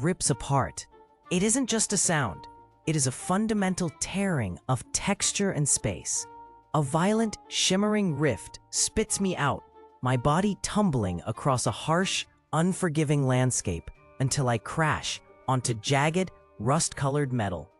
rips apart. It isn't just a sound. It is a fundamental tearing of texture and space. A violent, shimmering rift spits me out, my body tumbling across a harsh, unforgiving landscape until I crash onto jagged, rust-colored metal.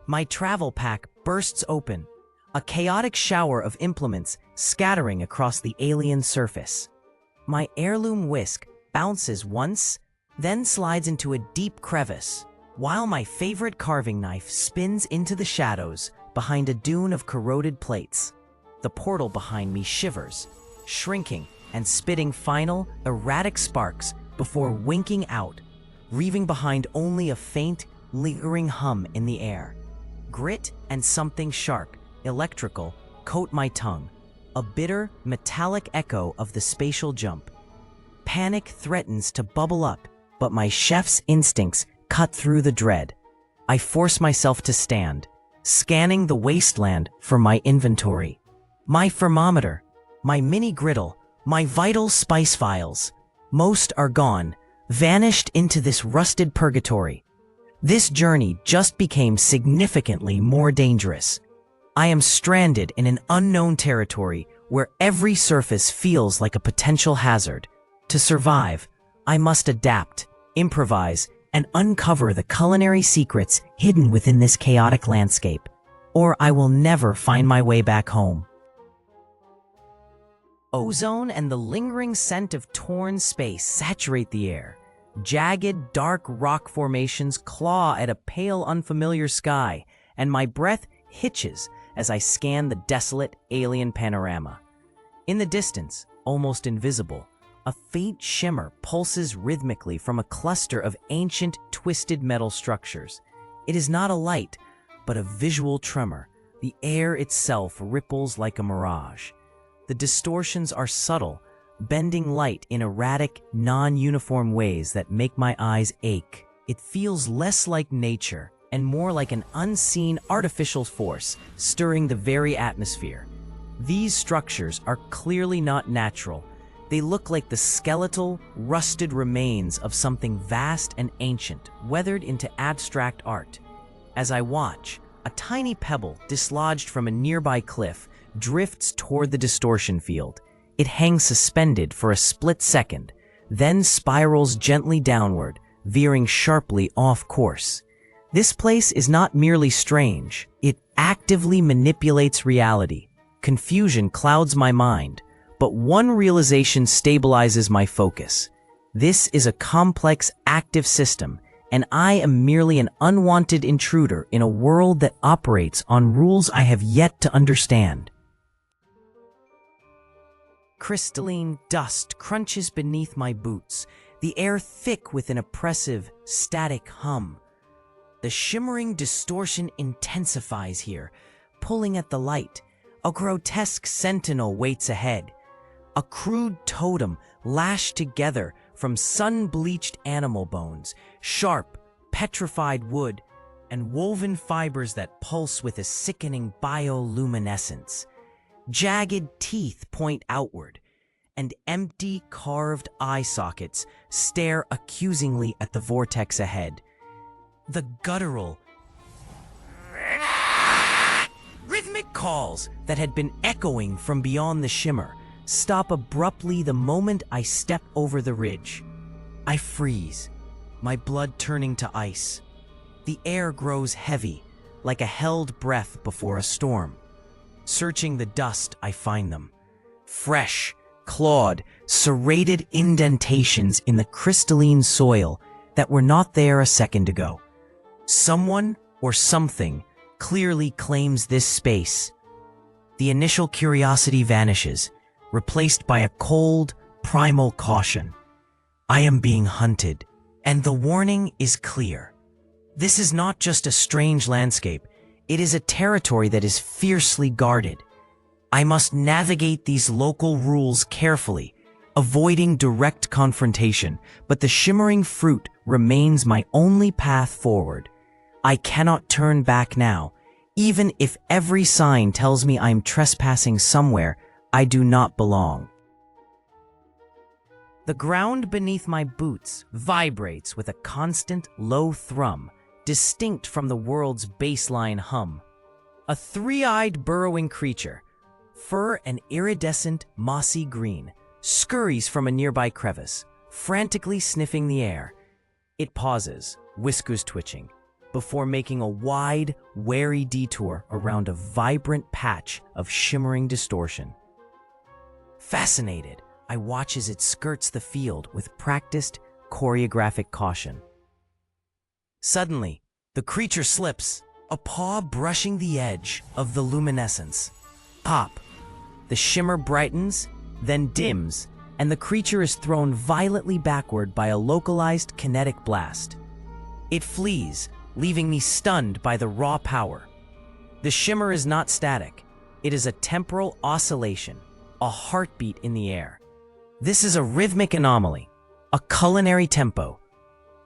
My travel pack bursts open, a chaotic shower of implements scattering across the alien surface. My heirloom whisk bounces once, then slides into a deep crevice, while my favorite carving knife spins into the shadows behind a dune of corroded plates. The portal behind me shivers, shrinking and spitting final, erratic sparks before winking out, leaving behind only a faint, lingering hum in the air. Grit and something sharp, electrical, coat my tongue, a bitter, metallic echo of the spatial jump. Panic threatens to bubble up, but my chef's instincts cut through the dread. I force myself to stand, scanning the wasteland for my inventory. My thermometer, my mini griddle, my vital spice files. Most are gone, vanished into this rusted purgatory. This journey just became significantly more dangerous. I am stranded in an unknown territory where every surface feels like a potential hazard. To survive, I must adapt, improvise, and uncover the culinary secrets hidden within this chaotic landscape, or I will never find my way back home. Ozone and the lingering scent of torn space saturate the air. Jagged, dark rock formations claw at a pale, unfamiliar sky, and my breath hitches as I scan the desolate, alien panorama. In the distance, almost invisible, a faint shimmer pulses rhythmically from a cluster of ancient, twisted metal structures. It is not a light, but a visual tremor. The air itself ripples like a mirage. The distortions are subtle, bending light in erratic, non-uniform ways that make my eyes ache. It feels less like nature and more like an unseen artificial force stirring the very atmosphere. These structures are clearly not natural. They look like the skeletal, rusted remains of something vast and ancient, weathered into abstract art. As I watch, a tiny pebble dislodged from a nearby cliff drifts toward the distortion field. It hangs suspended for a split second, then spirals gently downward, veering sharply off course. This place is not merely strange, it actively manipulates reality. Confusion clouds my mind, but one realization stabilizes my focus. This is a complex, active system, and I am merely an unwanted intruder in a world that operates on rules I have yet to understand. Crystalline dust crunches beneath my boots, the air thick with an oppressive, static hum. The shimmering distortion intensifies here, pulling at the light. A grotesque sentinel waits ahead. A crude totem lashed together from sun-bleached animal bones, sharp, petrified wood, and woven fibers that pulse with a sickening bioluminescence. Jagged teeth point outward, and empty, carved eye sockets stare accusingly at the vortex ahead. The guttural, rhythmic calls that had been echoing from beyond the shimmer stop abruptly the moment I step over the ridge. I freeze, my blood turning to ice. The air grows heavy, like a held breath before a storm. Searching the dust, I find them. Fresh, clawed, serrated indentations in the crystalline soil that were not there a second ago. Someone or something clearly claims this space. The initial curiosity vanishes, replaced by a cold, primal caution. I am being hunted, and the warning is clear. This is not just a strange landscape, it is a territory that is fiercely guarded. I must navigate these local rules carefully, avoiding direct confrontation, but the shimmering fruit remains my only path forward. I cannot turn back now, even if every sign tells me I am trespassing somewhere I do not belong. The ground beneath my boots vibrates with a constant low thrum, distinct from the world's baseline hum. A three-eyed burrowing creature, fur an iridescent mossy green, scurries from a nearby crevice, frantically sniffing the air. It pauses, whiskers twitching, before making a wide, wary detour around a vibrant patch of shimmering distortion. Fascinated, I watch as it skirts the field with practiced, choreographic caution. Suddenly, the creature slips, a paw brushing the edge of the luminescence. Pop! The shimmer brightens, then dims, and the creature is thrown violently backward by a localized kinetic blast. It flees, leaving me stunned by the raw power. The shimmer is not static. It is a temporal oscillation, a heartbeat in the air. This is a rhythmic anomaly, a culinary tempo.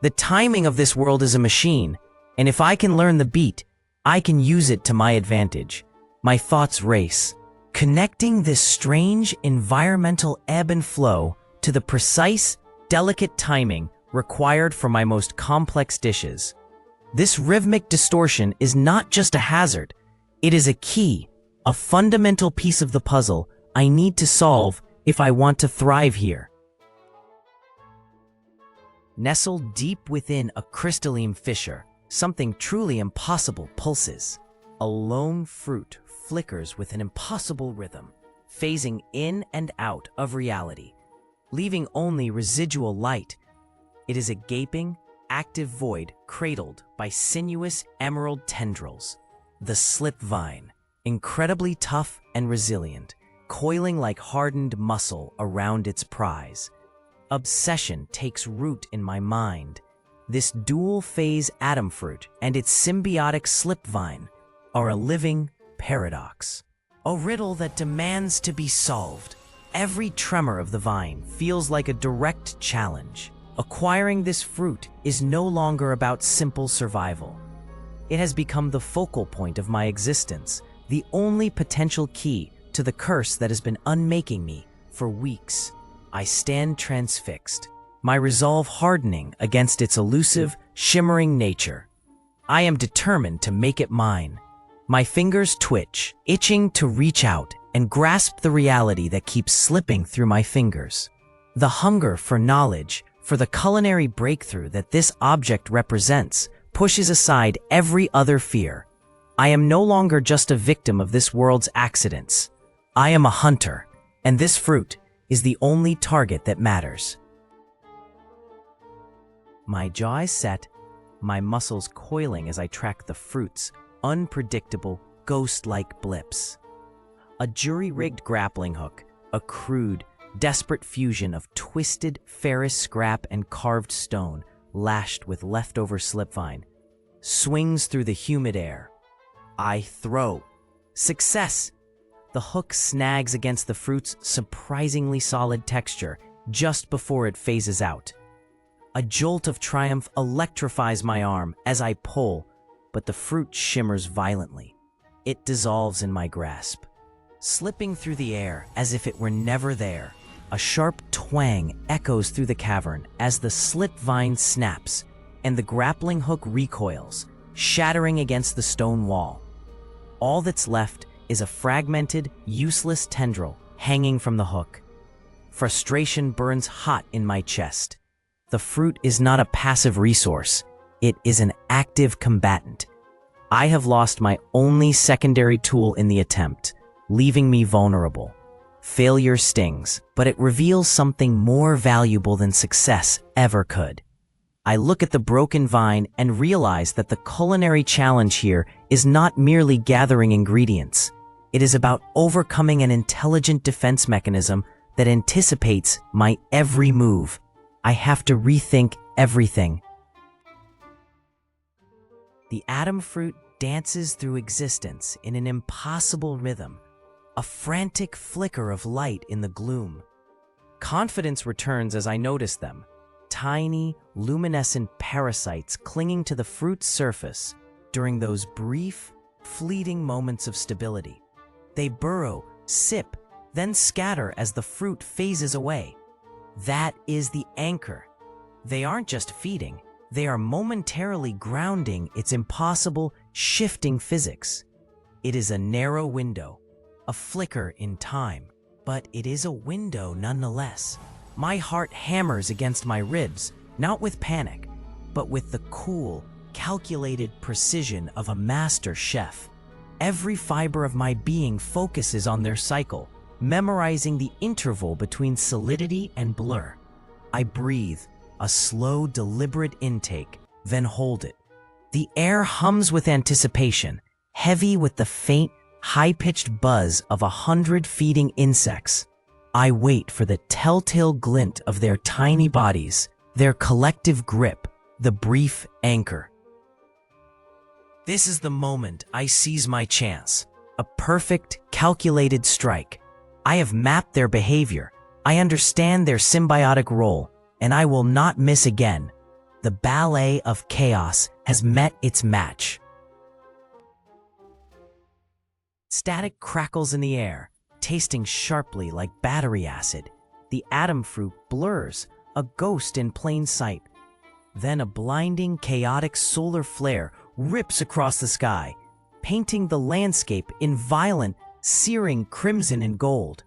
The timing of this world is a machine, and if I can learn the beat, I can use it to my advantage. My thoughts race, connecting this strange environmental ebb and flow to the precise, delicate timing required for my most complex dishes. This rhythmic distortion is not just a hazard, it is a key, a fundamental piece of the puzzle I need to solve if I want to thrive here. Nestled deep within a crystalline fissure, something truly impossible pulses. A lone fruit flickers with an impossible rhythm, phasing in and out of reality, leaving only residual light. It is a gaping, active void cradled by sinuous emerald tendrils. The slipvine, incredibly tough and resilient, coiling like hardened muscle around its prize. Obsession takes root in my mind. This dual-phase atomfruit and its symbiotic slipvine are a living paradox. A riddle that demands to be solved. Every tremor of the vine feels like a direct challenge. Acquiring this fruit is no longer about simple survival. It has become the focal point of my existence, the only potential key to the curse that has been unmaking me for weeks. I stand transfixed, my resolve hardening against its elusive, shimmering nature. I am determined to make it mine. My fingers twitch, itching to reach out and grasp the reality that keeps slipping through my fingers. The hunger for knowledge, for the culinary breakthrough that this object represents, pushes aside every other fear. I am no longer just a victim of this world's accidents. I am a hunter, and this fruit is the only target that matters. My jaw is set, my muscles coiling as I track the fruit's unpredictable, ghost-like blips. A jury-rigged grappling hook, a crude, desperate fusion of twisted ferrous scrap and carved stone lashed with leftover slipvine, swings through the humid air. I throw. Success! The hook snags against the fruit's surprisingly solid texture just before it phases out. A jolt of triumph electrifies my arm as I pull, but the fruit shimmers violently. It dissolves in my grasp. Slipping through the air as if it were never there, a sharp twang echoes through the cavern as the slipvine snaps and the grappling hook recoils, shattering against the stone wall. All that's left is a fragmented, useless tendril hanging from the hook. Frustration burns hot in my chest. The fruit is not a passive resource. It is an active combatant. I have lost my only secondary tool in the attempt, leaving me vulnerable. Failure stings, but it reveals something more valuable than success ever could. I look at the broken vine and realize that the culinary challenge here is not merely gathering ingredients. It is about overcoming an intelligent defense mechanism that anticipates my every move. I have to rethink everything. The atomfruit dances through existence in an impossible rhythm, a frantic flicker of light in the gloom. Confidence returns as I notice them, tiny, luminescent parasites clinging to the fruit's surface during those brief, fleeting moments of stability. They burrow, sip, then scatter as the fruit phases away. That is the anchor. They aren't just feeding, they are momentarily grounding its impossible, shifting physics. It is a narrow window, a flicker in time, but it is a window nonetheless. My heart hammers against my ribs, not with panic, but with the cool, calculated precision of a master chef. Every fiber of my being focuses on their cycle, memorizing the interval between solidity and blur. I breathe, a slow, deliberate intake, then hold it. The air hums with anticipation, heavy with the faint, high-pitched buzz of 100 feeding insects. I wait for the telltale glint of their tiny bodies, their collective grip, the brief anchor. This is the moment I seize my chance, a perfect, calculated strike. I have mapped their behavior, I understand their symbiotic role, and I will not miss again. The ballet of chaos has met its match. Static crackles in the air, tasting sharply like battery acid. The atomfruit blurs, a ghost in plain sight. Then a blinding, chaotic solar flare rips across the sky, painting the landscape in violent, searing crimson and gold.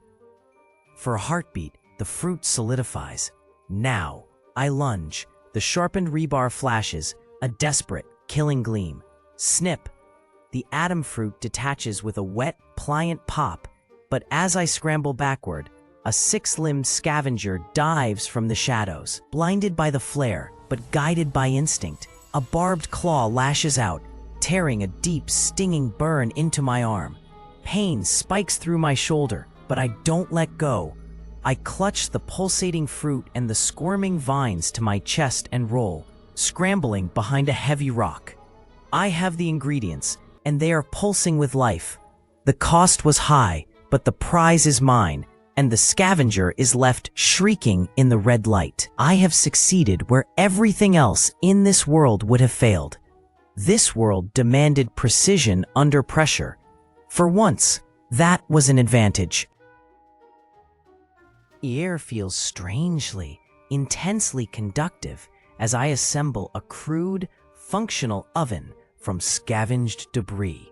For a heartbeat, the fruit solidifies. Now, I lunge. The sharpened rebar flashes, a desperate, killing gleam. Snip! The atomfruit detaches with a wet, pliant pop, but as I scramble backward, a six-limbed scavenger dives from the shadows. Blinded by the flare, but guided by instinct, a barbed claw lashes out, tearing a deep, stinging burn into my arm. Pain spikes through my shoulder, but I don't let go. I clutch the pulsating fruit and the squirming vines to my chest and roll, scrambling behind a heavy rock. I have the ingredients, and they are pulsing with life. The cost was high, but the prize is mine, and the scavenger is left shrieking in the red light. I have succeeded where everything else in this world would have failed. This world demanded precision under pressure. For once, that was an advantage. The air feels strangely, intensely conductive as I assemble a crude, functional oven from scavenged debris.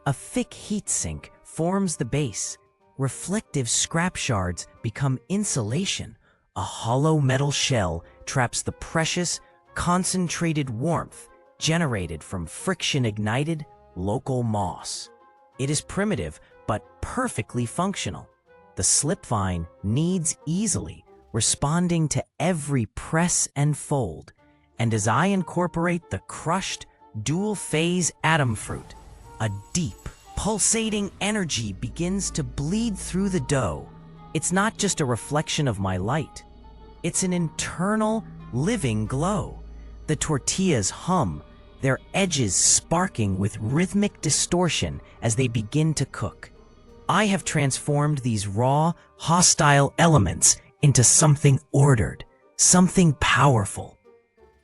A thick heat sink forms the base. Reflective scrap shards become insulation. A hollow metal shell traps the precious, concentrated warmth generated from friction-ignited local moss. It is primitive, but perfectly functional. The slipvine kneads easily, responding to every press and fold. And as I incorporate the crushed, dual-phase atomfruit, a deep, pulsating energy begins to bleed through the dough. It's not just a reflection of my light. It's an internal, living glow. The tortillas hum, their edges sparking with rhythmic distortion as they begin to cook. I have transformed these raw, hostile elements into something ordered, something powerful.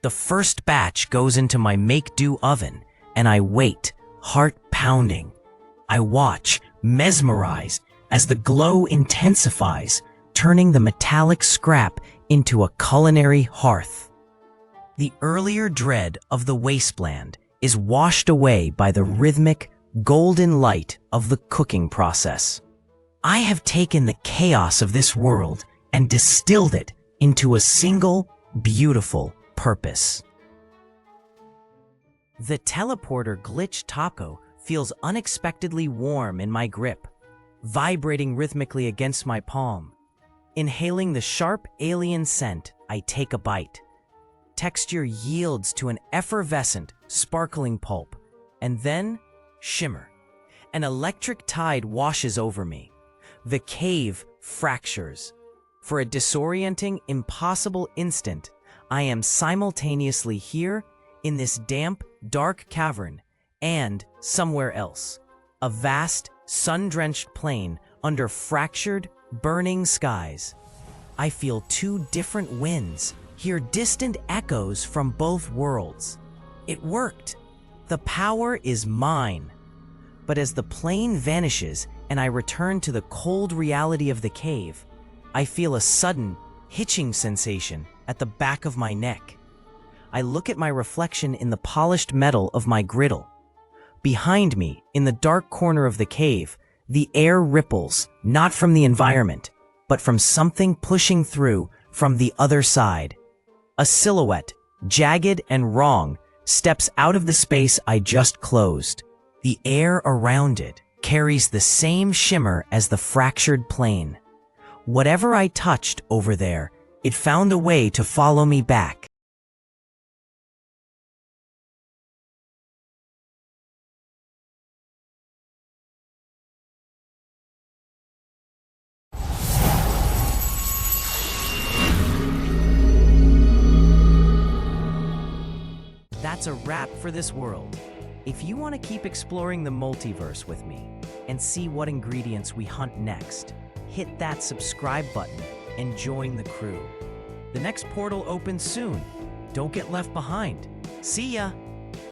The first batch goes into my make-do oven, and I wait, heart pounding. I watch, mesmerized, as the glow intensifies, turning the metallic scrap into a culinary hearth. The earlier dread of the wasteland is washed away by the rhythmic, golden light of the cooking process. I have taken the chaos of this world and distilled it into a single, beautiful purpose. The teleporter glitch taco feels unexpectedly warm in my grip, vibrating rhythmically against my palm. Inhaling the sharp alien scent, I take a bite. Texture yields to an effervescent, sparkling pulp, and then shimmer. An electric tide washes over me. The cave fractures. For a disorienting, impossible instant, I am simultaneously here, in this damp, dark cavern, and somewhere else. A vast, sun-drenched plain under fractured, burning skies. I feel two different winds, hear distant echoes from both worlds. It worked. The power is mine. But as the plane vanishes and I return to the cold reality of the cave, I feel a sudden, hitching sensation at the back of my neck. I look at my reflection in the polished metal of my griddle. Behind me, in the dark corner of the cave, the air ripples, not from the environment, but from something pushing through from the other side. A silhouette, jagged and wrong, steps out of the space I just closed. The air around it carries the same shimmer as the fractured plane. Whatever I touched over there, it found a way to follow me back. That's a wrap for this world. If you want to keep exploring the multiverse with me and see what ingredients we hunt next, hit that subscribe button and join the crew. The next portal opens soon. Don't get left behind. See ya!